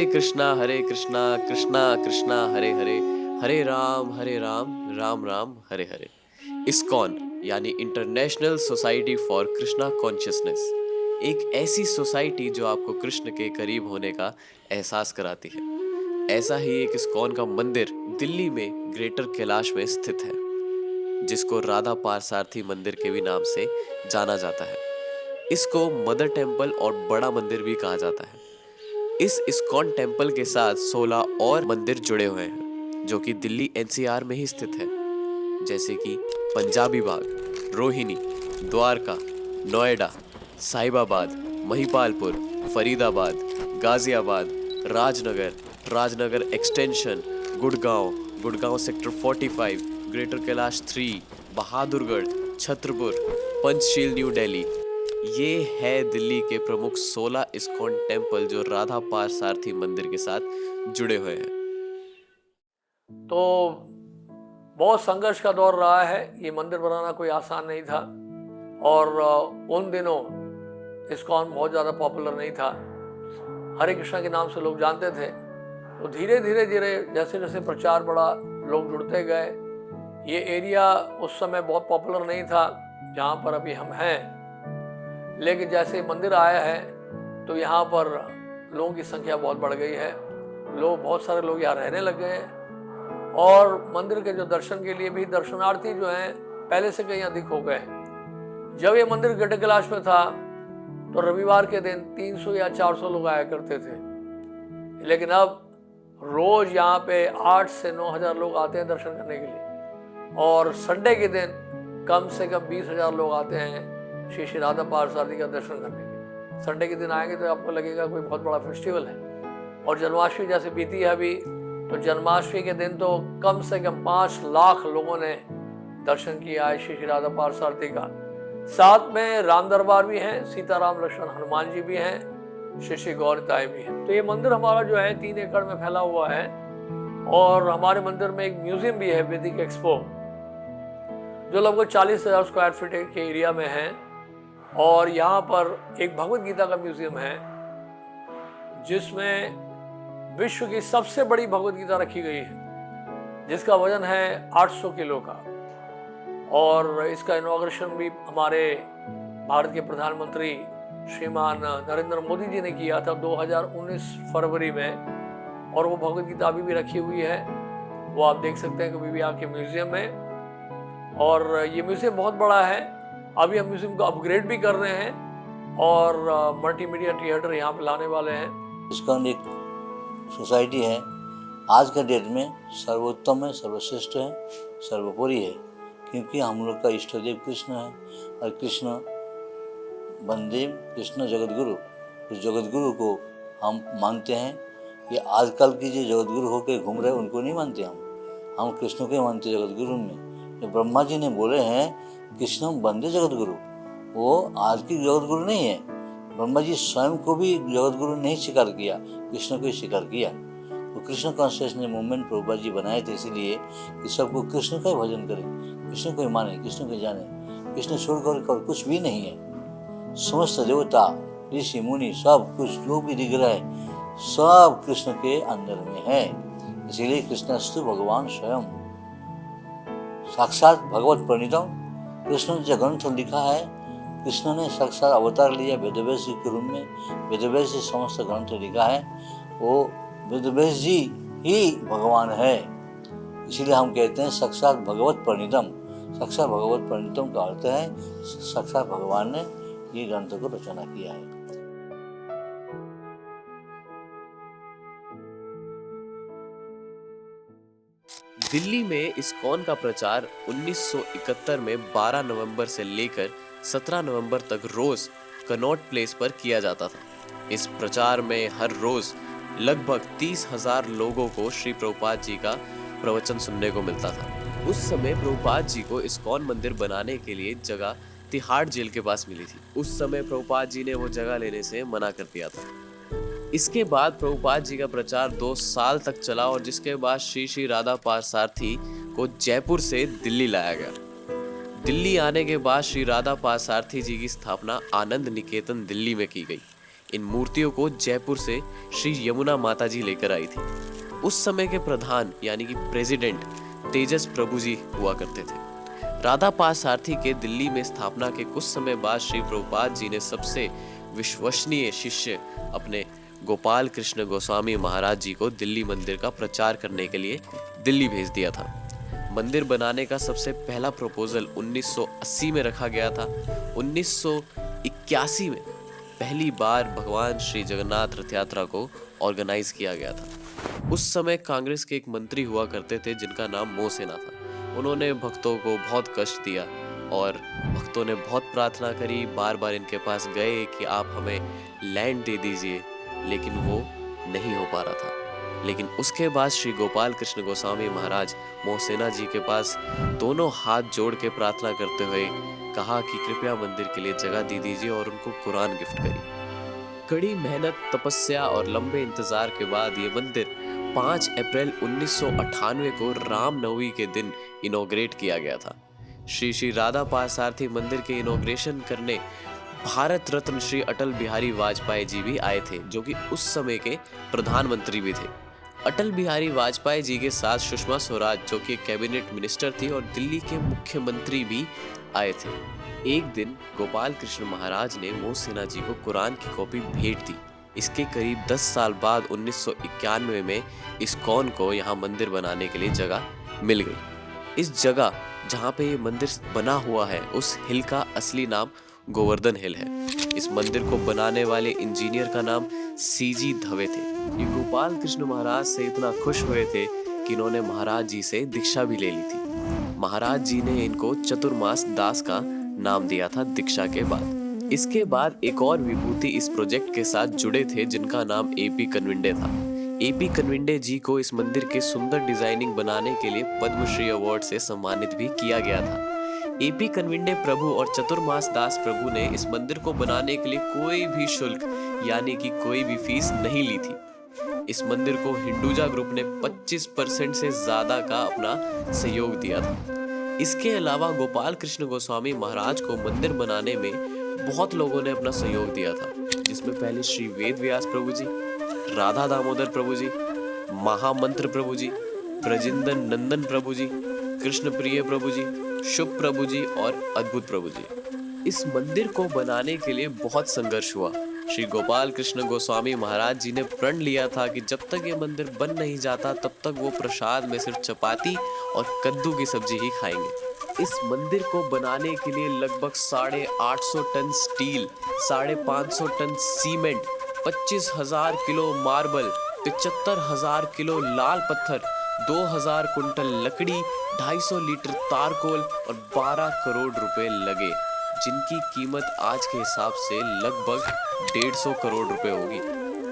कृष्णा कृष्णा कृष्णा हरे हरे, हरे Ram Ram Ram Hare Hare. ISKCON यानी international society for Krishna consciousness एक ऐसी सोसाइटी जो आपको कृष्ण के करीब होने का एहसास कराती है। ऐसा ही एक इस्कॉन का मंदिर दिल्ली में ग्रेटर कैलाश में स्थित है, जिसको राधा पारसारथी मंदिर के भी नाम से जाना जाता है। इसको मदर टेम्पल और बड़ा मंदिर भी कहा जाता है। इस इस्कॉन टेम्पल के साथ 16 और मंदिर जुड़े हुए हैं, जो कि दिल्ली एनसीआर में ही स्थित है, जैसे कि Punjabi Bagh, Rohini, Dwarka, Noida, Sahibabad, Mahipalpur, Faridabad, Ghaziabad, Rajnagar, Rajnagar extension, Gurgaon sector 45, greater Kailash 3, Bahadurgarh, Chhatarpur, Panchsheel, new Delhi. ये है दिल्ली के प्रमुख 16 इस्कॉन टेम्पल जो राधा पारसारथी मंदिर के साथ जुड़े हुए हैं। तो बहुत संघर्ष का दौर रहा है। ये मंदिर बनाना कोई आसान नहीं था और उन दिनों इस्कॉन बहुत ज़्यादा पॉपुलर नहीं था। हरे कृष्णा के नाम से लोग जानते थे। तो धीरे धीरे जैसे जैसे प्रचार बढ़ा, लोग जुड़ते गए। ये एरिया उस समय बहुत पॉपुलर नहीं था जहाँ पर अभी हम हैं, लेकिन जैसे मंदिर आया है तो यहाँ पर लोगों की संख्या बहुत बढ़ गई है। बहुत सारे लोग यहाँ रहने लग गए हैं और मंदिर के जो दर्शन के लिए भी दर्शनार्थी जो हैं पहले से कहीं अधिक हो गए। जब ये मंदिर ग्रेटर कैलाश में था तो रविवार के दिन 300 या 400 लोग आया करते थे, लेकिन अब रोज यहाँ पे 8 से 9,000 लोग आते हैं दर्शन करने के लिए और संडे के दिन कम से कम 20,000 लोग आते हैं श्री श्री राधा पारसारथी का दर्शन करने के लिए। संडे के दिन आएंगे तो आपको लगेगा कोई बहुत बड़ा फेस्टिवल है। और जन्माष्टमी जैसे बीती है अभी, तो जन्माष्टमी के दिन तो कम से कम 5 लाख लोगों ने दर्शन किया है श्री श्री राधा पारसारथी का। साथ में राम दरबार भी है, सीताराम लक्ष्मण हनुमान जी भी हैं, श्री श्री गौरताई भी है। तो ये मंदिर हमारा जो है 3 एकड़ में फैला हुआ है और हमारे मंदिर में एक म्यूजियम भी है, वैदिक एक्सपो, जो लगभग 40,000 स्क्वायर फीट के एरिया में है। और यहाँ पर एक भगवत गीता का म्यूजियम है जिसमें विश्व की सबसे बड़ी भगवत गीता रखी गई है, जिसका वजन है 800 किलो का। और इसका इनॉग्रेशन भी हमारे भारत के प्रधानमंत्री श्रीमान नरेंद्र मोदी जी ने किया था 2019 फरवरी में। और वो भगवत गीता अभी भी रखी हुई है, वो आप देख सकते हैं कभी भी आके म्यूजियम में। और ये म्यूजियम बहुत बड़ा है। अभी हम म्यूजियम को अपग्रेड भी कर रहे हैं और मल्टीमीडिया थिएटर यहाँ पे लाने वाले हैं। इस्कॉन एक सोसाइटी है, आज के डेट में सर्वोत्तम है, सर्वश्रेष्ठ है, सर्वोपरि है, क्योंकि हम लोग का इष्ट देव कृष्ण है और कृष्ण बंदेव कृष्ण जगतगुरु। उस जगतगुरु को हम मानते हैं। ये आजकल की जो जगतगुरु होकर घूम रहे हैं उनको नहीं मानते हम कृष्ण को ही मानते जगतगुरु में। जो ब्रह्मा जी ने बोले हैं कृष्ण बंदे जगतगुरु, वो आज की जगतगुरु नहीं है। ब्रह्मा जी स्वयं को भी जगतगुरु नहीं स्वीकार किया, कृष्ण को ही स्वीकार किया। तो कृष्ण कॉन्शियसनेस मूवमेंट प्रभुपाद जी बनाए थे इसलिए कि सबको कृष्ण का ही भजन करें, कृष्ण को ही माने, कृष्ण को ही जाने। कृष्ण छोड़कर और कुछ भी नहीं है। समस्त देवता ऋषि मुनि सब कुछ जो भी दिख रहा है सब कृष्ण के अंदर में है। इसीलिए कृष्णस्तु भगवान स्वयं साक्षात भगवत प्रणीतम। कृष्ण ने जो ग्रंथ लिखा है, कृष्ण ने साक्षात अवतार लिया वेदव्यास जी के रूप में। वेदव्यास जी समस्त ग्रंथ लिखा है, वो वेदव्यास जी ही भगवान है। इसीलिए हम कहते हैं साक्षात भगवत प्रणीतम। साक्षात भगवत प्रणीतम का अर्थ है साक्षात भगवान ने ये ग्रंथ को रचना किया है। दिल्ली में इस्कॉन का प्रचार 1971 में 12 नवंबर से लेकर 17 नवंबर तक रोज कनॉट प्लेस पर किया जाता था। इस प्रचार में हर रोज लगभग 30,000 लोगों को श्री प्रभुपाद जी का प्रवचन सुनने को मिलता था। उस समय प्रभुपाद जी को इस्कॉन मंदिर बनाने के लिए जगह तिहाड़ जेल के पास मिली थी। उस समय प्रभुपाद जी ने वो जगह लेने से मना कर दिया था। इसके बाद प्रभुपाद जी का प्रचार 2 साल तक चला और जिसके बाद श्री श्री राधा पारसारथी को जयपुर से दिल्ली लाया गया। दिल्ली आने के बाद श्री राधा पारसारथी जी की स्थापना आनंद निकेतन दिल्ली में की गई। इन मूर्तियों को जयपुर से श्री यमुना माता जी लेकर आई थी। उस समय के प्रधान यानी कि प्रेसिडेंट तेजस प्रभु जी हुआ करते थे। राधा पार्थसारथी के दिल्ली में स्थापना के कुछ समय बाद श्री प्रभुपाद जी ने सबसे विश्वसनीय शिष्य अपने गोपाल कृष्ण गोस्वामी महाराज जी को दिल्ली मंदिर का प्रचार करने के लिए दिल्ली भेज दिया था। मंदिर बनाने का सबसे पहला प्रपोजल 1980 में रखा गया था। 1981 में पहली बार भगवान श्री जगन्नाथ रथ यात्रा को ऑर्गेनाइज किया गया था। उस समय कांग्रेस के एक मंत्री हुआ करते थे जिनका नाम मोसेना था। उन्होंने भक्तों को बहुत कष्ट दिया और भक्तों ने बहुत प्रार्थना करी, बार बार इनके पास गए कि आप हमें लैंड दे दीजिए, लेकिन वो नहीं हो पा रहा था। लेकिन उसके बाद श्री गोपाल कृष्ण गोस्वामी महाराज मोसेना जी के पास दोनों हाथ जोड़ के प्रार्थना करते हुए कहा कि कृपया मंदिर के लिए जगह दे दीजिए और उनको कुरान गिफ्ट करी। कड़ी मेहनत, तपस्या और लंबे इंतजार के बाद ये मंदिर 5 अप्रैल 1998 को रामनवमी के दिन इनॉग्रेट किया गया था। श्री श्री राधा पार्थसारथी मंदिर के इनॉग्रेशन करने भारत रत्न श्री अटल बिहारी वाजपेयी जी भी आए थे, जो कि उस समय के प्रधानमंत्री भी थे। अटल बिहारी वाजपेयी जी के साथ सुषमा स्वराज, जो कि कैबिनेट मिनिस्टर थी, और दिल्ली के मुख्यमंत्री भी आए थे। एक दिन गोपाल कृष्ण महाराज ने मोसेना जी को कुरान की कॉपी भेंट दी। इसके करीब 10 साल बाद 1991 में इस्कॉन को यहाँ मंदिर बनाने के लिए जगह मिल गई। इस जगह जहाँ पे ये मंदिर बना हुआ है, उस हिल का असली नाम गोवर्धन हिल है। इस मंदिर को बनाने वाले इंजीनियर का नाम सीजी धवे थे। ये गोपाल कृष्ण महाराज से इतना खुश हुए थे कि इन्होंने महाराज जी से दीक्षा भी ले ली थी। महाराज जी ने इनको चतुर्मास दास का नाम दिया था दीक्षा के बाद। इसके बाद एक और विभूति इस प्रोजेक्ट के साथ जुड़े थे जिनका नाम एपी कनविंडे था। एपी कनविंडे जी को इस मंदिर के सुंदर डिजाइनिंग बनाने के लिए पद्मश्री अवार्ड से सम्मानित भी किया गया था। एपी कनविंडे प्रभु और चतुर्मास दास प्रभु ने इस मंदिर को बनाने के लिए कोई भी शुल्क यानी कि कोई भी फीस नहीं ली थी। इस मंदिर को हिंदुजा ग्रुप ने 25% से ज्यादा का अपना सहयोग दिया था। इसके अलावा गोपाल कृष्ण गोस्वामी महाराज को मंदिर बनाने में बहुत लोगों ने अपना सहयोग दिया था, जिसमें पहले श्री वेद व्यास प्रभु जी, राधा दामोदर प्रभु जी, महामंत्र प्रभु जी, ब्रजिंदर नंदन प्रभु जी, कृष्ण प्रिय प्रभु जी, शुभ प्रभु जी और अद्भुत प्रभु जी। इस मंदिर को बनाने के लिए बहुत संघर्ष हुआ। श्री गोपाल कृष्ण गोस्वामी महाराज जी ने प्रण लिया था कि जब तक ये मंदिर बन नहीं जाता तब तक वो प्रसाद में सिर्फ चपाती और कद्दू की सब्जी ही खाएंगे। इस मंदिर को बनाने के लिए लगभग 850 ton steel, 550 ton cement, 25,000 kilo marble, 75,000 kilo लाल पत्थर, 2,000 कुंटल लकड़ी, 250 लीटर तारकोल और 12 करोड़ रुपए लगे, जिनकी कीमत आज के हिसाब से लगभग 150 करोड़ रुपए होगी।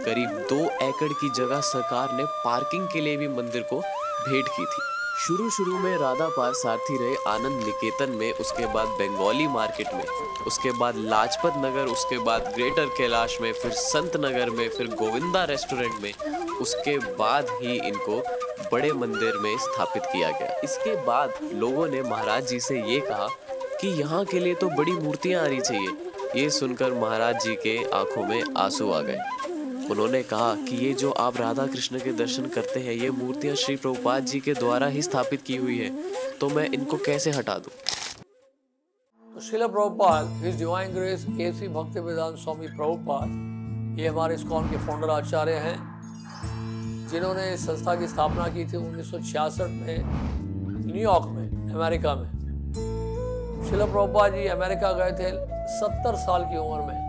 करीब 2 एकड़ की जगह सरकार ने पार्किंग के लिए भी मंदिर को भेंट की थी। शुरू में राधा पार्थसारथी रहे आनंद निकेतन में, उसके बाद बंगाली मार्केट में, उसके बाद लाजपत नगर, उसके बाद ग्रेटर कैलाश में, फिर संत नगर में, फिर गोविंदा रेस्टोरेंट में, उसके बाद ही इनको बड़े मंदिर में स्थापित किया गया। इसके बाद लोगों ने महाराज जी से ये कहा कि यहाँ के लिए तो बड़ी मूर्तियाँ आनी चाहिए। ये सुनकर महाराज जी के आंखों में आंसू आ गए। उन्होंने कहा कि ये जो आप राधा कृष्ण के दर्शन करते हैं, ये मूर्तियाँ श्री प्रभुपाद जी के द्वारा ही स्थापित की हुई है, तो मैं इनको कैसे हटा दूं? तो Srila Prabhupada, his divine grace A.C. Bhaktivedanta Swami Prabhupada, ये हमारे इस्कॉन के फाउंडर आचार्य हैं, जिन्होंने इस संस्था की स्थापना की थी 1966 में न्यूयॉर्क में, अमेरिका में। श्रील प्रभुपाद जी अमेरिका गए थे 70 साल की उम्र में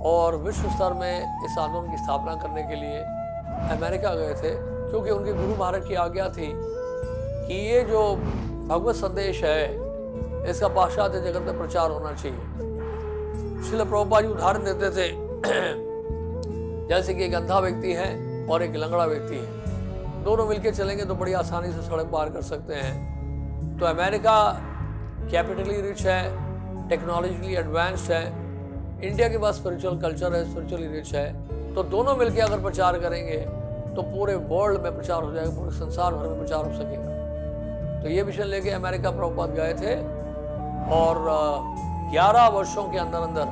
और विश्व स्तर में इस आंदोलन की स्थापना करने के लिए अमेरिका गए थे, क्योंकि उनके गुरु महाराज की आज्ञा थी कि ये जो भगवत संदेश है इसका पाश्चात्य जगत में प्रचार होना चाहिए। श्रील प्रभुपाद जी उदाहरण देते थे, जैसे कि एक अंधा व्यक्ति है और एक लंगड़ा व्यक्ति है, दोनों मिलकर चलेंगे तो बड़ी आसानी से सड़क पार कर सकते हैं। तो अमेरिका कैपिटली रिच है, टेक्नोलॉजिकली एडवांस्ड है, इंडिया के पास स्पिरिचुअल कल्चर है, स्पिरिचुअली रिच है, तो दोनों मिलकर अगर प्रचार करेंगे तो पूरे वर्ल्ड में प्रचार हो जाएगा, पूरे संसार भर में प्रचार हो सकेगा। तो ये मिशन लेके अमेरिका प्रभुपाद गए थे और 11 वर्षों के अंदर अंदर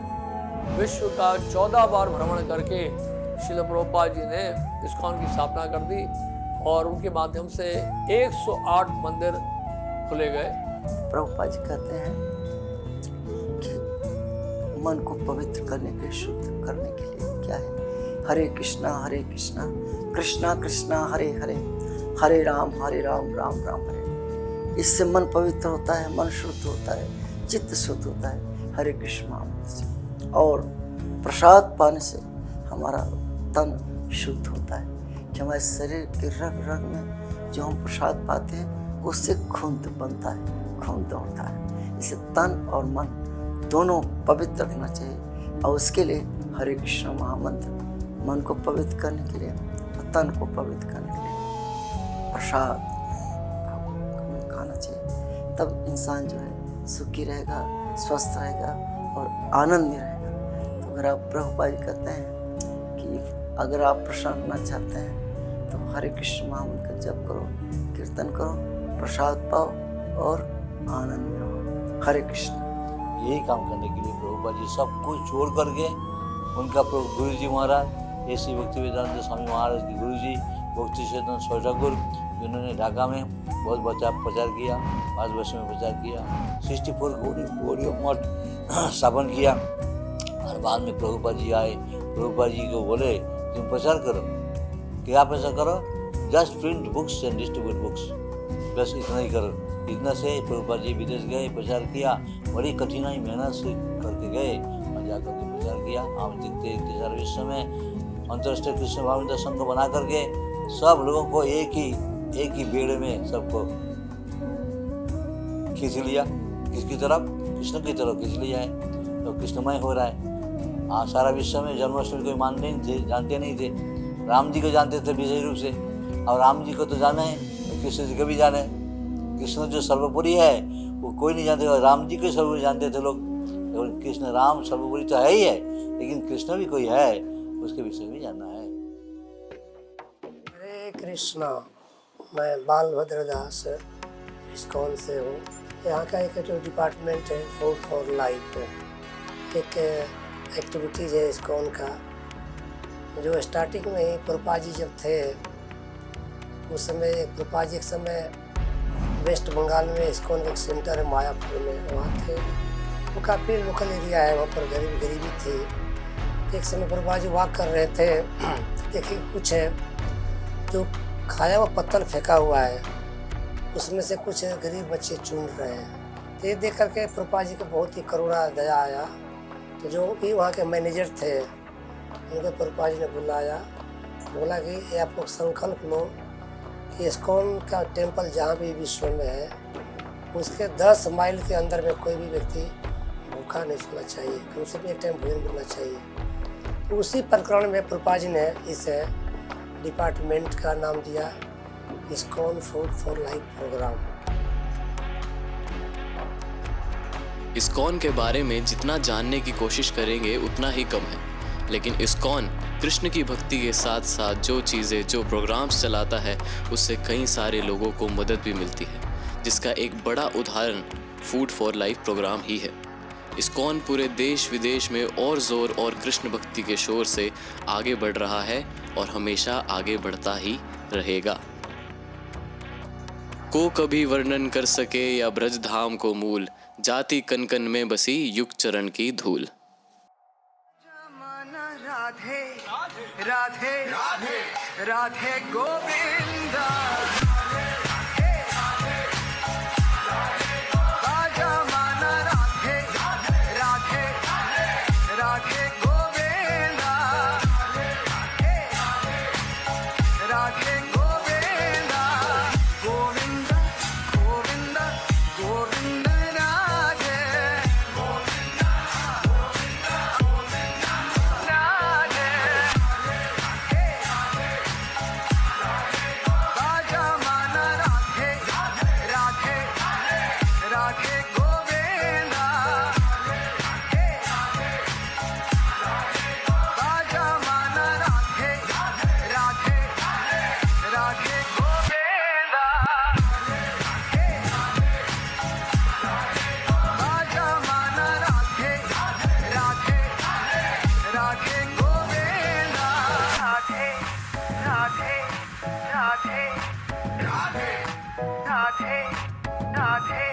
विश्व का 14 बार भ्रमण करके श्रील प्रभुपाद जी ने इस्कॉन की स्थापना कर दी और उनके माध्यम से 108 मंदिर खुले गए। प्रभुपाद जी कहते हैं कि मन को पवित्र करने के लिए, शुद्ध करने के लिए क्या है, हरे कृष्णा कृष्णा कृष्णा हरे हरे, हरे राम राम राम हरे। इससे मन पवित्र होता है, मन शुद्ध होता है, चित्त शुद्ध होता है हरे कृष्ण महामंत्र से। और प्रसाद पाने से हमारा तन शुद्ध होता है कि हमारे शरीर के रग रग में जो हम प्रसाद पाते हैं उससे खून बनता है, खून दौड़ता है। इसे तन और मन दोनों पवित्र रखना चाहिए और उसके लिए हरे कृष्ण महामंत्र मन को पवित्र करने के लिए और तन को पवित्र करने के लिए प्रसाद खाना चाहिए। तब इंसान जो है सुखी रहेगा, स्वस्थ रहेगा और आनंद में रहेगा। तो अगर आप प्रभुपाद जी कहते हैं कि अगर आप प्रसन्न होना चाहते हैं तो हरे कृष्ण महामंत्र का जप करो, कीर्तन करो, प्रसाद पाओ और आनंद में रहो। हरे कृष्ण। यही काम करने के लिए प्रभुपाद जी सब कुछ छोड़ करके उनका गुरु जी महाराज ऐसी भक्ति वेदांत स्वामी महाराज के गुरु जी भक्ति सिद्धांत स्वामी ठाकुर, जिन्होंने ढाका में बहुत प्रचार किया, भारतवर्ष में प्रचार किया, 64 गौड़ी मठ स्थापन किया। और बाद में प्रभुपाद जी आए, प्रभुपाद जी को बोले तुम प्रचार करो। क्या प्रचार करो? Just print books and distribute books, बस इतना ही करो। इतना से प्रभुपाद जी विदेश गए, प्रचार किया, बड़ी कठिनाई मेहनत से करके गए और जाकर के प्रचार किया। हम देखते सारे विश्व में अंतर्राष्ट्रीय कृष्ण भावना संघ बना करके सब लोगों को एक ही बेड़े में सबको खींच लिया। किसकी तरफ? कृष्ण की तरफ खींच लिया है। तो कृष्णमय हो रहा है। सारा विश्व में जन्माष्टमी कोई मानते नहीं थे, जानते नहीं थे। राम जी को जानते थे विशेष रूप से, और राम जी को तो जाने हैं, कृष्ण जी को भी जाने। कृष्ण जो सर्वोपरि है वो कोई नहीं जानते, और राम जी को सर्वोपरि जानते थे लोग। तो कृष्ण राम सर्वोपरि तो है ही है, लेकिन कृष्ण भी कोई है, उसके विषय में जानना है। हरे कृष्णा। मैं बालभद्र दास इस्कॉन से हूँ। यहाँ का एक जो डिपार्टमेंट है फूड फॉर लाइफ, एक एक्टिविटीज़ है इस्कॉन का। जो स्टार्टिंग में ही प्रभुपाद जी जब थे उस समय प्रभुपाद जी एक समय वेस्ट बंगाल में इस्कॉन का एक सेंटर है मायापुर में, वहाँ थे। वो काफ़ी लोकल एरिया है, वहाँ पर गरीबी थी। एक समय प्रभुपाद जी वॉक कर रहे थे, देखिए कुछ है जो खाया हुआ पत्थर फेंका हुआ है, उसमें से कुछ गरीब बच्चे चुन रहे हैं। तो ये देख करके प्रभुपाद जी को बहुत ही करुणा दया आया। तो जो भी वहाँ के मैनेजर थे उनको प्रभुपाद जी ने बुलाया, बोला कि ये आप लोग संकल्प लो कि इस्कॉन का टेम्पल जहाँ भी विश्व में है उसके 10 माइल के अंदर में कोई भी व्यक्ति भूखा नहीं सोना चाहिए, कम से कम एक टाइम भोजन करना चाहिए। तो उसी प्रकरण में प्रभुपाद जी ने इस डिपार्टमेंट का नाम दिया ISKCON food for life programme. ISKCON के बारे में जितना जानने की कोशिश करेंगे उतना ही कम है, लेकिन इस्कॉन कृष्ण की भक्ति के साथ साथ जो चीज़ें, जो प्रोग्राम्स चलाता है उससे कई सारे लोगों को मदद भी मिलती है, जिसका एक बड़ा उदाहरण फूड फॉर लाइफ प्रोग्राम ही है। इस्कॉन पूरे देश विदेश में और ज़ोर और कृष्ण भक्ति के शोर से आगे बढ़ रहा है और हमेशा आगे बढ़ता ही रहेगा। को कभी वर्णन कर सके या ब्रज धाम को मूल, जाति कन कन में बसी युग चरण की धूल। राधे राधे राधे राधे गोविंदा, राधे गोविंदा, राधे गोविंदा, गोविंदा गोविंदा गोविंद राधे, गोविंदा गोविंदा गोविंदा राधे, राजा राधे